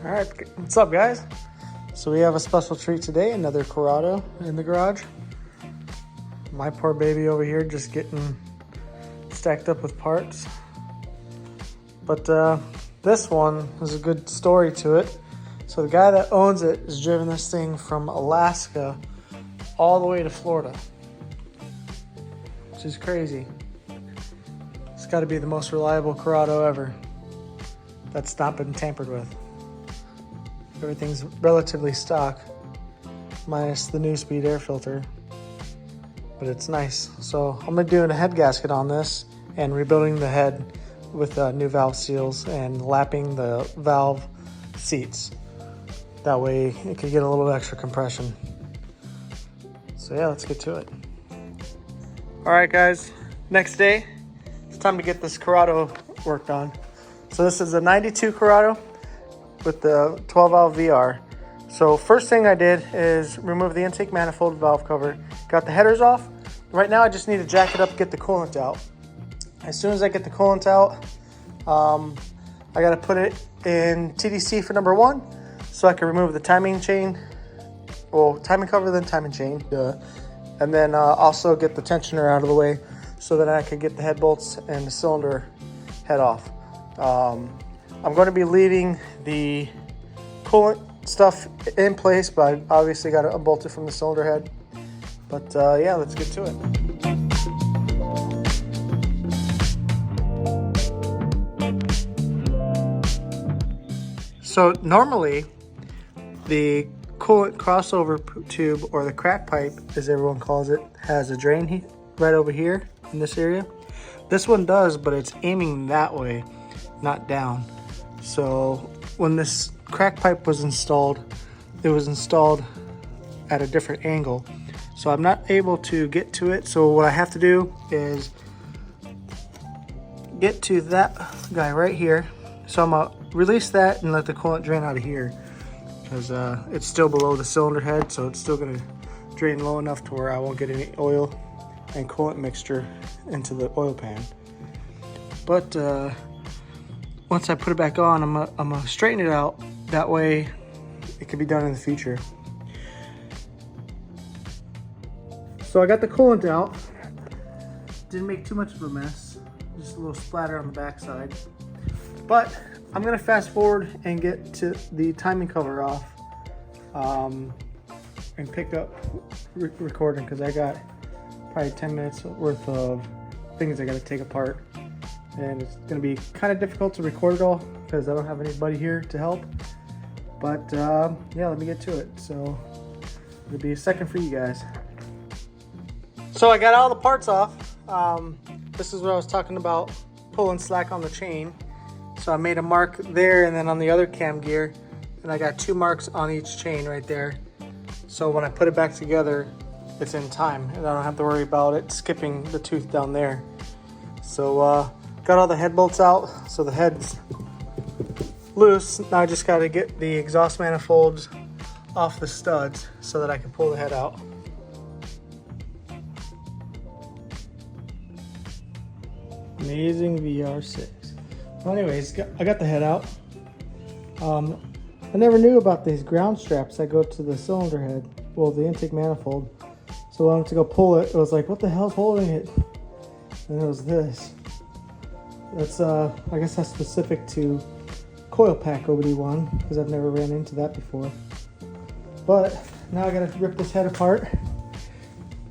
All right, what's up, guys? So we have a special treat today, another Corrado in the garage. My poor baby over here just getting stacked up with parts. But this one has a good story to it. So the guy that owns it has driven this thing from Alaska all the way to Florida, which is crazy. It's got to be the most reliable Corrado ever that's not been tampered with. Everything's relatively stock, minus the new speed air filter, but it's nice. So I'm gonna do a head gasket on this and rebuilding the head with new valve seals and lapping the valve seats. That way it could get a little extra compression. So yeah, let's get to it. All right, guys, next day, it's time to get this Corrado worked on. So this is a 92 Corrado with the 12 valve VR. So first thing I did is remove the intake manifold valve cover, got the headers off. Right now I just need to jack it up, get the coolant out. As soon as I get the coolant out, I gotta put it in TDC for number 1 so I can remove the timing chain, well, timing cover, then timing chain, and then also get the tensioner out of the way so that I can get the head bolts and the cylinder head off. I'm going to be leaving the coolant stuff in place, but I obviously got to unbolt it from the cylinder head. But yeah, let's get to it. So normally the coolant crossover tube, or the crack pipe as everyone calls it, has a drain right over here in this area. This one does, but it's aiming that way, not down. So when this crack pipe was installed, it was installed at a different angle. So I'm not able to get to it. So what I have to do is get to that guy right here. So I'm gonna release that and let the coolant drain out of here, because it's still below the cylinder head, so it's still gonna drain low enough to where I won't get any oil and coolant mixture into the oil pan. But once I put it back on, I'm gonna straighten it out. That way it can be done in the future. So I got the coolant out. Didn't make too much of a mess. Just a little splatter on the backside. But I'm gonna fast forward and get to the timing cover off and pick up recording, because I got probably 10 minutes worth of things I gotta take apart. And it's gonna be kind of difficult to record it all because I don't have anybody here to help. But yeah, let me get to it. So it'll be a second for you guys. So I got all the parts off. This is what I was talking about, pulling slack on the chain. So I made a mark there and then on the other cam gear, and I got 2 marks on each chain right there. So when I put it back together, it's in time and I don't have to worry about it skipping the tooth down there. So got all the head bolts out, so the head's loose. Now I just got to get the exhaust manifolds off the studs so that I can pull the head out. Amazing VR6. Well, anyways, I got the head out. I never knew about these ground straps that go to the cylinder head, well, the intake manifold. So when I went to go pull it, it was like, what the hell's holding it? And it was this. That's I guess that's specific to coil pack OBD1, because I've never ran into that before. But now I gotta rip this head apart.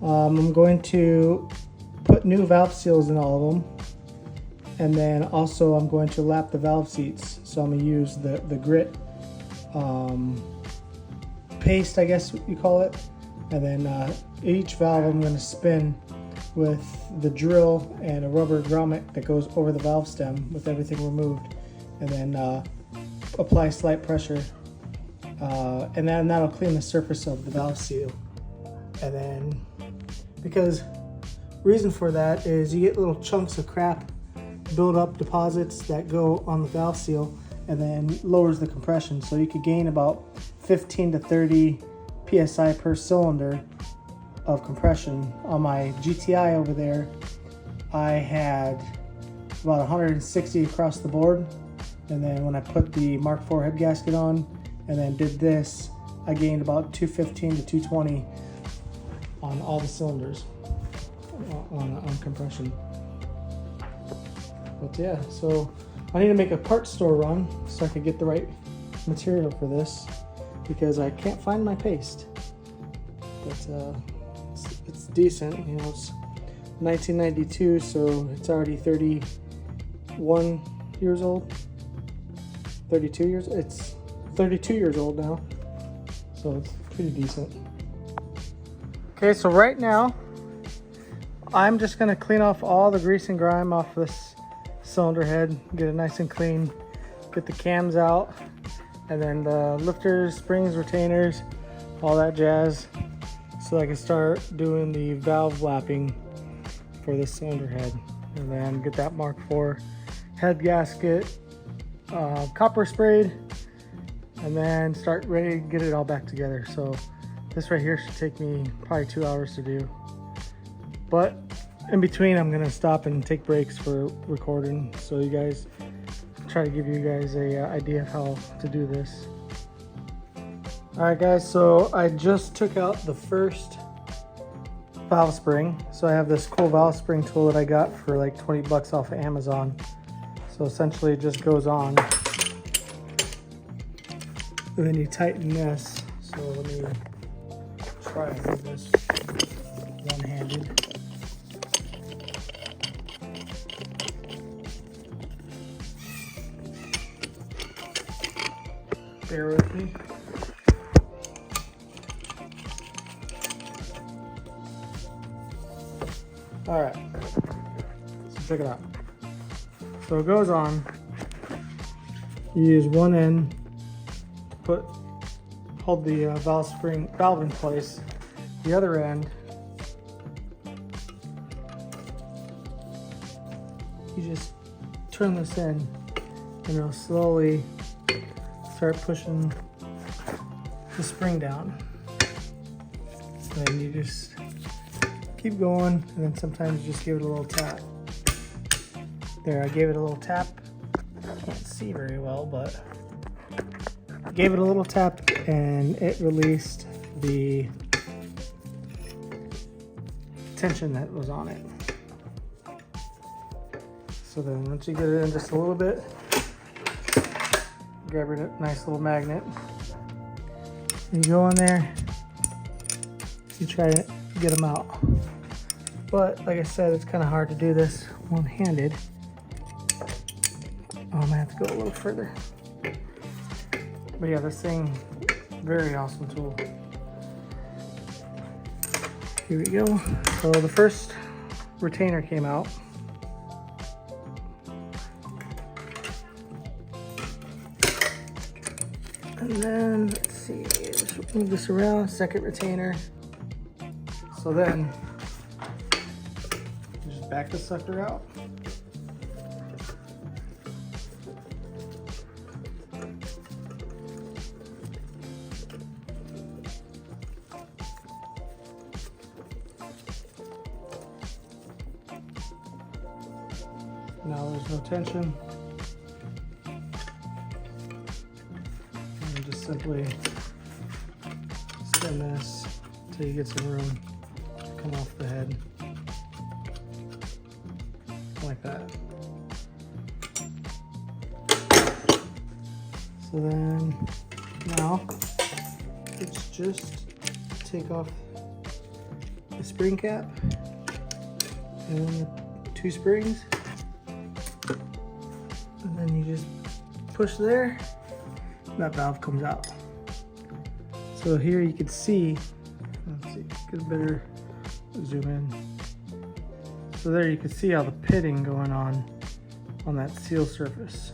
I'm going to put new valve seals in all of them, and then also I'm going to lap the valve seats. So I'm gonna use the grit paste, I guess you call it, and then each valve I'm gonna spin with the drill and a rubber grommet that goes over the valve stem with everything removed, and then apply slight pressure, and then that'll clean the surface of the valve seal. And then, because reason for that is you get little chunks of crap, build up deposits that go on the valve seal, and then lowers the compression. So you could gain about 15 to 30 psi per cylinder of compression. On my GTI over there, I had about 160 across the board, And then when I put the Mark IV head gasket on and then did this, I gained about 215 to 220 on all the cylinders on compression. But yeah, so I need to make a parts store run so I can get the right material for this, because I can't find my paste. But it's decent, you know. It's 1992, so it's already 31 years old. 32 years. It's 32 years old now, so it's pretty decent. Okay, so right now I'm just gonna clean off all the grease and grime off this cylinder head, get it nice and clean, get the cams out, and then the lifters, springs, retainers, all that jazz, so I can start doing the valve lapping for this cylinder head, and then get that Mark IV head gasket copper sprayed, and then start ready to get it all back together. So this right here should take me probably 2 hours to do, but in between I'm gonna stop and take breaks for recording, so you guys try to give you guys a idea of how to do this. All right guys, so I just took out the first valve spring. So I have this cool valve spring tool that I got for like 20 bucks off of Amazon. So essentially it just goes on, and then you tighten this. So let me try and do this one-handed. Bear with me. All right, so check it out. So it goes on. You use one end to hold the valve in place. The other end, you just turn this in, and it'll slowly start pushing the spring down. And then you just keep going, and then sometimes you just give it a little tap. There, I gave it a little tap. I can't see very well, but I gave it a little tap and it released the tension that was on it. So then once you get it in just a little bit, grab your nice little magnet. You go in there, you try to get them out. But like I said, it's kind of hard to do this one-handed. I'm gonna have to go a little further. But yeah, this thing, very awesome tool. Here we go. So the first retainer came out. And then, let's see, just move this around, second retainer. So then, just back the sucker out. Now there's no tension. And just simply spin this until you get some room to come off the head. Like that. So then now it's just take off the spring cap and the two springs. And then you just push there, and that valve comes out. So here you can see, let's see, get a better zoom in. So there you can see all the pitting going on that seal surface.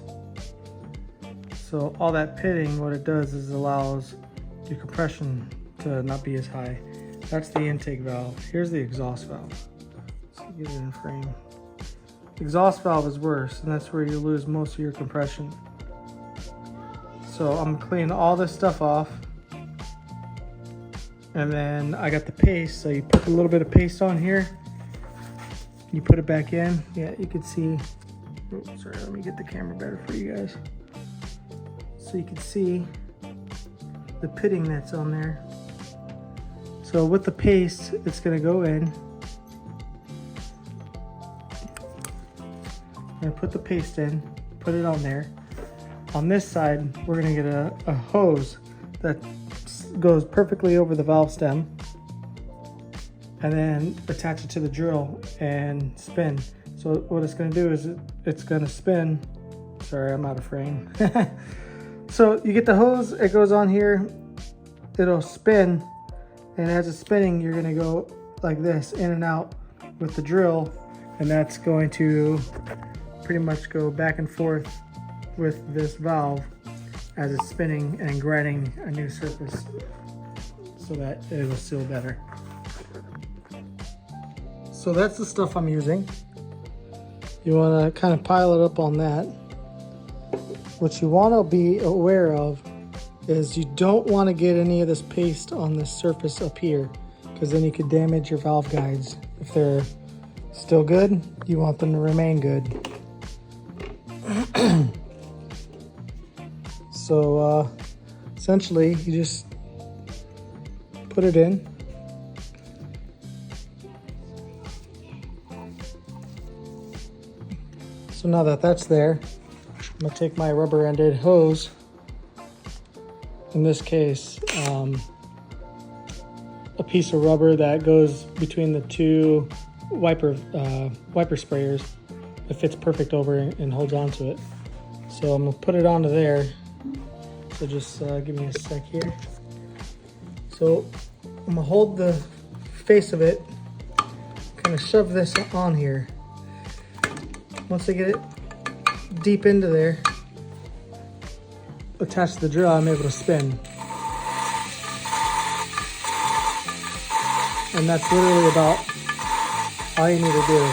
So all that pitting, what it does is allows the compression to not be as high. That's the intake valve. Here's the exhaust valve. So get it in frame. Exhaust valve is worse, and that's where you lose most of your compression. So I'm cleaning all this stuff off, and then I got the paste. So you put a little bit of paste on here, you put it back in. Yeah, you can see. Oops, sorry, let me get the camera better for you guys. so you can see the pitting that's on there. So with the paste, it's going to go in. I'm going to put the paste in, put it on there. On this side, we're going to get a hose that goes perfectly over the valve stem, and then attach it to the drill and spin. So what it's going to do is it's going to spin. Sorry, I'm out of frame. So you get the hose, it goes on here, it'll spin, and as it's spinning, you're going to go like this, in and out with the drill, and that's going to pretty much go back and forth with this valve as it's spinning and grinding a new surface so that it will seal better. So that's the stuff I'm using. You want to kind of pile it up on that. What you want to be aware of is you don't want to get any of this paste on this surface up here, because then you could damage your valve guides. If they're still good, you want them to remain good. So essentially you just put it in. So now that that's there, I'm gonna take my rubber-ended hose, in this case a piece of rubber that goes between the two wiper sprayers. It fits perfect over and holds on to it. So I'm gonna put it onto there. So just give me a sec here. So I'm gonna hold the face of it, kind of shove this on here. Once I get it deep into there, attached to the drill, I'm able to spin. And that's literally about all you need to do.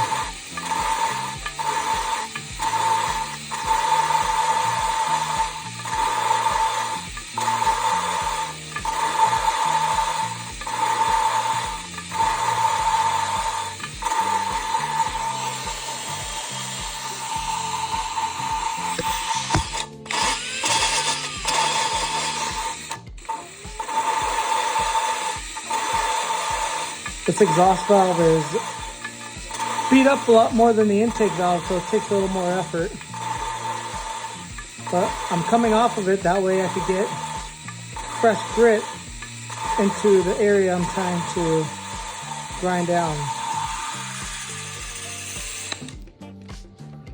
This exhaust valve is beat up a lot more than the intake valve, so it takes a little more effort. But I'm coming off of it, that way I could get fresh grit into the area I'm trying to grind down.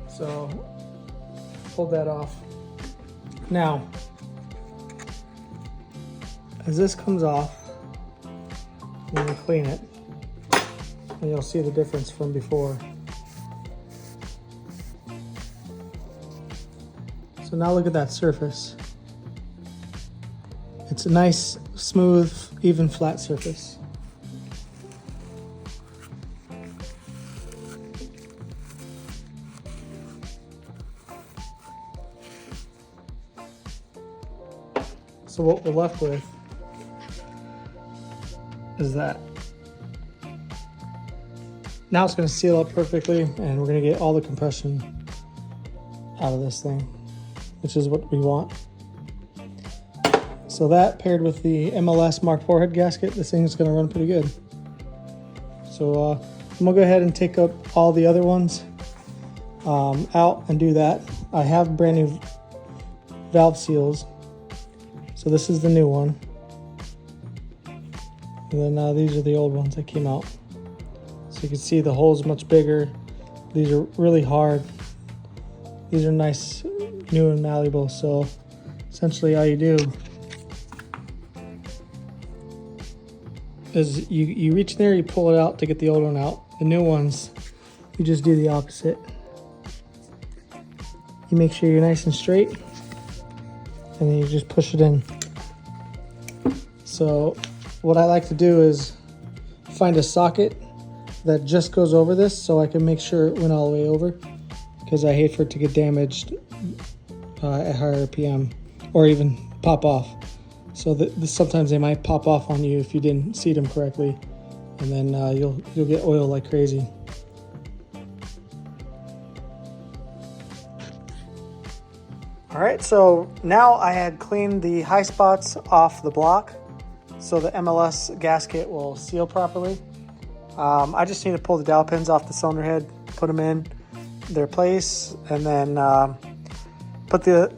So hold that off. Now, as this comes off, I'm going to clean it, and you'll see the difference from before. So now look at that surface. It's a nice, smooth, even flat surface. So what we're left with is that. Now it's going to seal up perfectly, and we're going to get all the compression out of this thing, which is what we want. So that paired with the MLS Mark IV head gasket, this thing is going to run pretty good. So I'm going to go ahead and take up all the other ones out and do that. I have brand new valve seals. So this is the new one. And then these are the old ones that came out. So you can see the hole's much bigger. These are really hard. These are nice, new and malleable. So essentially all you do is you reach in there, you pull it out to get the old one out. The new ones, you just do the opposite. You make sure you're nice and straight, and then you just push it in. So what I like to do is find a socket that just goes over this, so I can make sure it went all the way over, because I hate for it to get damaged at higher RPM or even pop off. So sometimes they might pop off on you if you didn't seat them correctly, and then you'll get oil like crazy. All All right, so now I had cleaned the high spots off the block so the MLS gasket will seal properly. I just need to pull the dowel pins off the cylinder head, put them in their place, and then put the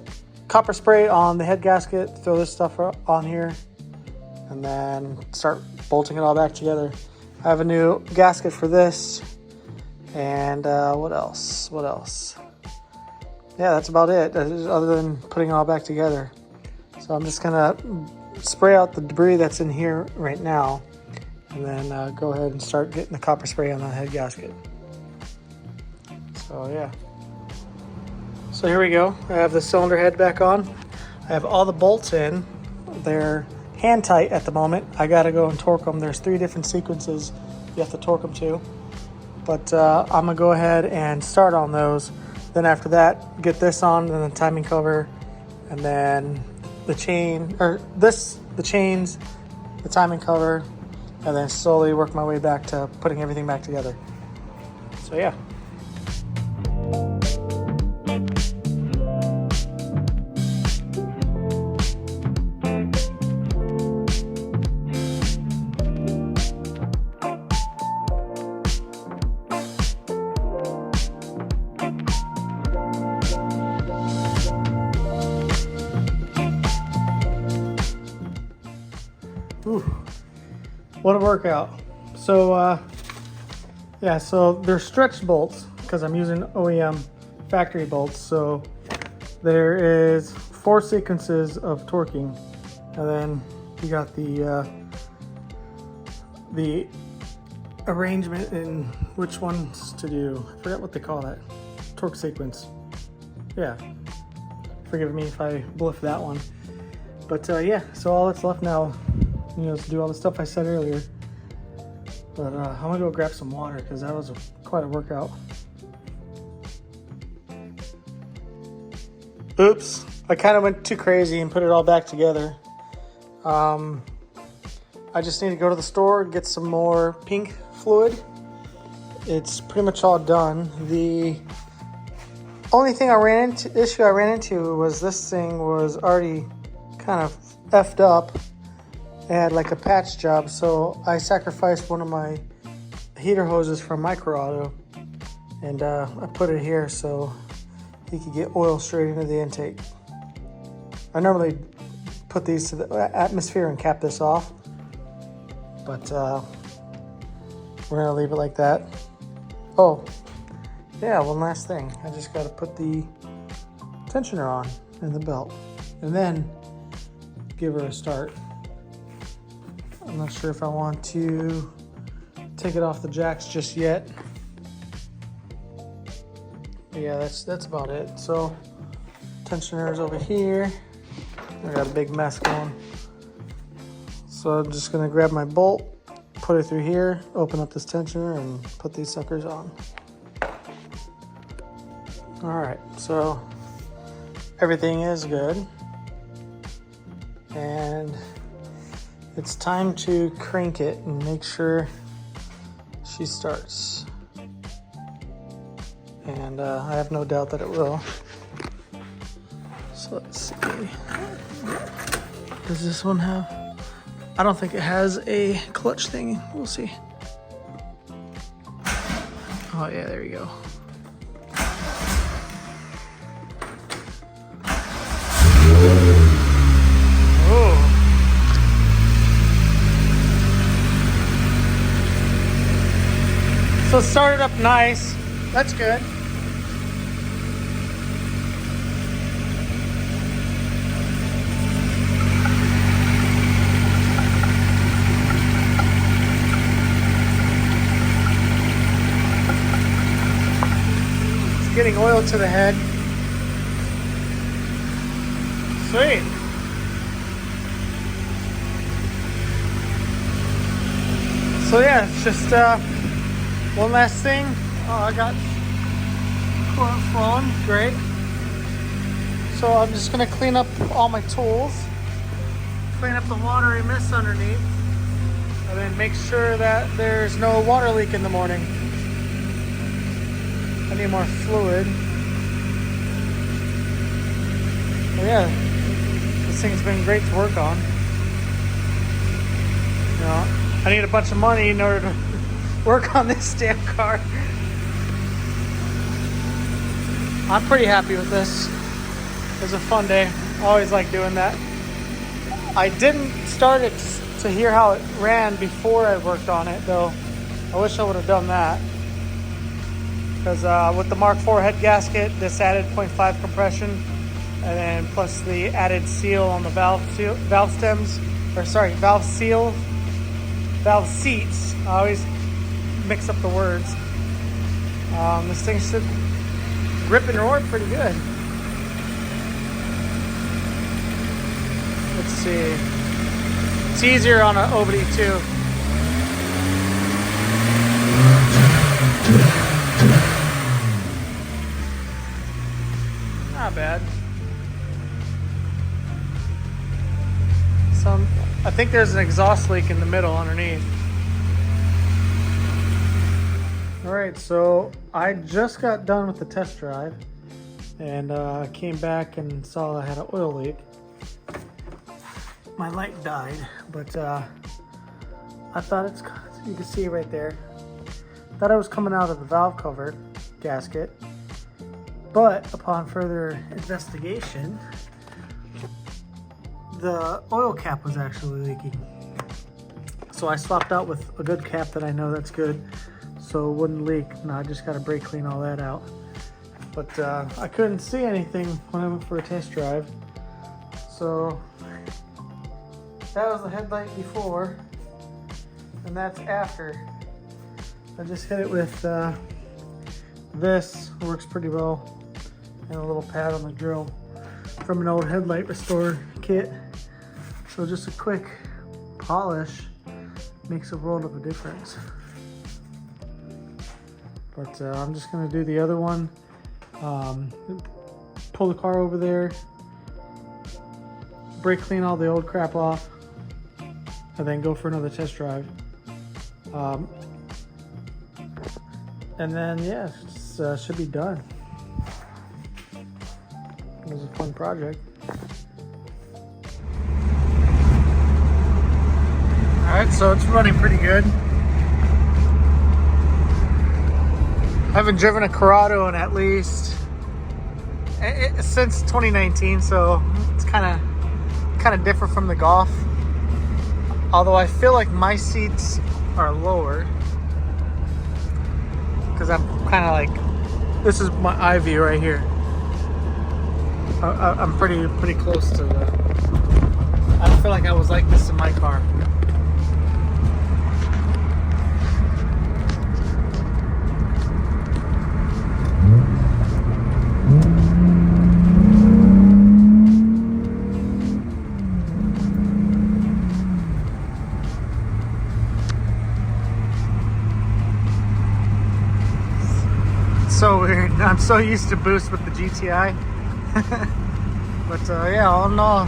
copper spray on the head gasket, throw this stuff on here, and then start bolting it all back together. I have a new gasket for this, and what else? Yeah, that's about it, other than putting it all back together. So I'm just gonna spray out the debris that's in here right now, and then go ahead and start getting the copper spray on the head gasket. So yeah. So here we go. I have the cylinder head back on. I have all the bolts in. They're hand tight at the moment. I gotta go and torque them. There's 3 different sequences you have to torque them to. But I'm gonna go ahead and start on those. Then after that, get this on, and the timing cover, and then the chain, the chains, the timing cover, and then slowly work my way back to putting everything back together. So yeah. Ooh, what a workout. So yeah, so they're stretch bolts because I'm using OEM factory bolts. So there is 4 sequences of torquing, and then you got the arrangement in which ones to do. I forgot what they call that. Torque sequence. Yeah, forgive me if I bluff that one. But yeah, so all that's left now, to do all the stuff I said earlier. But I'm gonna go grab some water because that was quite a workout. Oops, I kind of went too crazy and put it all back together. I just need to go to the store and get some more pink fluid. It's pretty much all done. The only thing issue I ran into was this thing was already kind of effed up. It had like a patch job, so I sacrificed one of my heater hoses from my Corrado, and I put it here so he could get oil straight into the intake. I normally put these to the atmosphere and cap this off, but we're gonna leave it like that. Oh, yeah, one last thing. I just gotta put the tensioner on in the belt and then give her a start. I'm not sure if I want to take it off the jacks just yet. But yeah, that's about it. So tensioner's over here. I got a big mess going. So I'm just gonna grab my bolt, put it through here, open up this tensioner, and put these suckers on. All right, so everything is good. And it's time to crank it and make sure she starts. And I have no doubt that it will. So let's see. Does this one have? I don't think it has a clutch thing. We'll see. Oh yeah, there you go. So it started up nice. That's good. It's getting oil to the head. Sweet. So yeah, it's just one last thing. Oh, I got coolant flowing. Great. So I'm just gonna clean up all my tools, clean up the watery mess underneath, and then make sure that there's no water leak in the morning. I need more fluid. But yeah, this thing's been great to work on. You know, I need a bunch of money in order to work on this damn car. I'm pretty happy with this. It was a fun day. I always like doing that. I didn't start it to hear how it ran before I worked on it, though. I wish I would have done that. Because with the Mark IV head gasket, this added 0.5 compression, and then plus the added seal on the valve seats. I always mix up the words. This thing should rip and roar pretty good. Let's see. It's easier on an OBD2. Not bad. I think there's an exhaust leak in the middle underneath. Alright, so I just got done with the test drive and came back and saw I had an oil leak. My light died, but I thought you can see it right there. Thought it was coming out of the valve cover gasket, but upon further investigation, the oil cap was actually leaking. So I swapped out with a good cap that I know that's good, so it wouldn't leak. Now I just got to brake clean all that out. But I couldn't see anything when I went for a test drive. So that was the headlight before, and that's after. I just hit it with this, works pretty well, and a little pad on the grill from an old headlight restore kit. So just a quick polish makes a world of a difference. But I'm just gonna do the other one. Pull the car over there, brake clean all the old crap off, and then go for another test drive. And then yeah, it should be done. It was a fun project. Alright, so it's running pretty good. I haven't driven a Corrado in at least since 2019, so it's kind of different from the Golf. Although I feel like my seats are lower because I'm kind of like, this is my eye view right here. I'm pretty close to the. I don't feel like I was like this in my car. So weird. I'm so used to boost with the GTI. But yeah, all in all,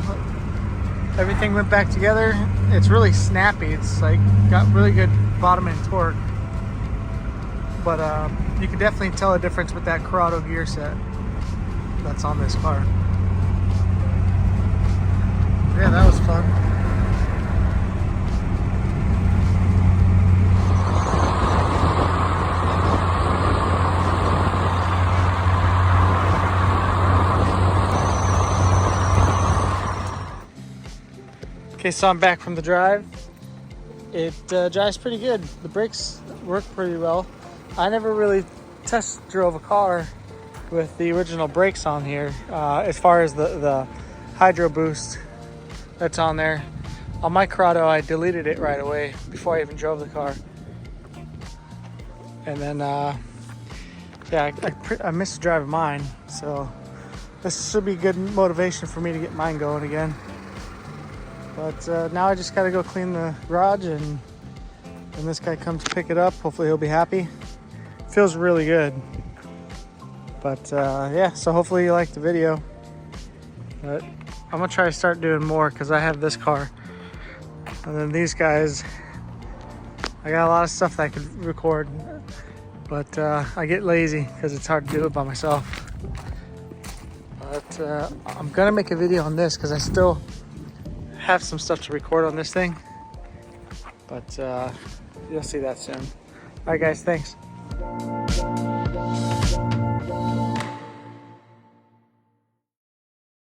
everything went back together. It's really snappy. It's like got really good bottom end torque. But you can definitely tell a difference with that Corrado gear set that's on this car. Yeah, that was fun. Okay, so I'm back from the drive. It drives pretty good. The brakes work pretty well. I never really test drove a car with the original brakes on here, as far as the hydro boost that's on there. On my Corrado, I deleted it right away before I even drove the car. And then, yeah, I missed driving mine, so this should be good motivation for me to get mine going again. But now I just gotta go clean the garage, and when this guy comes to pick it up, hopefully he'll be happy. Feels really good. But yeah, so hopefully you liked the video. But I'm gonna try to start doing more because I have this car. And then these guys, I got a lot of stuff that I could record. But I get lazy because it's hard to do it by myself. But But I'm gonna make a video on this because I still have some stuff to record on this thing. But you'll see that soon. All right, guys, thanks.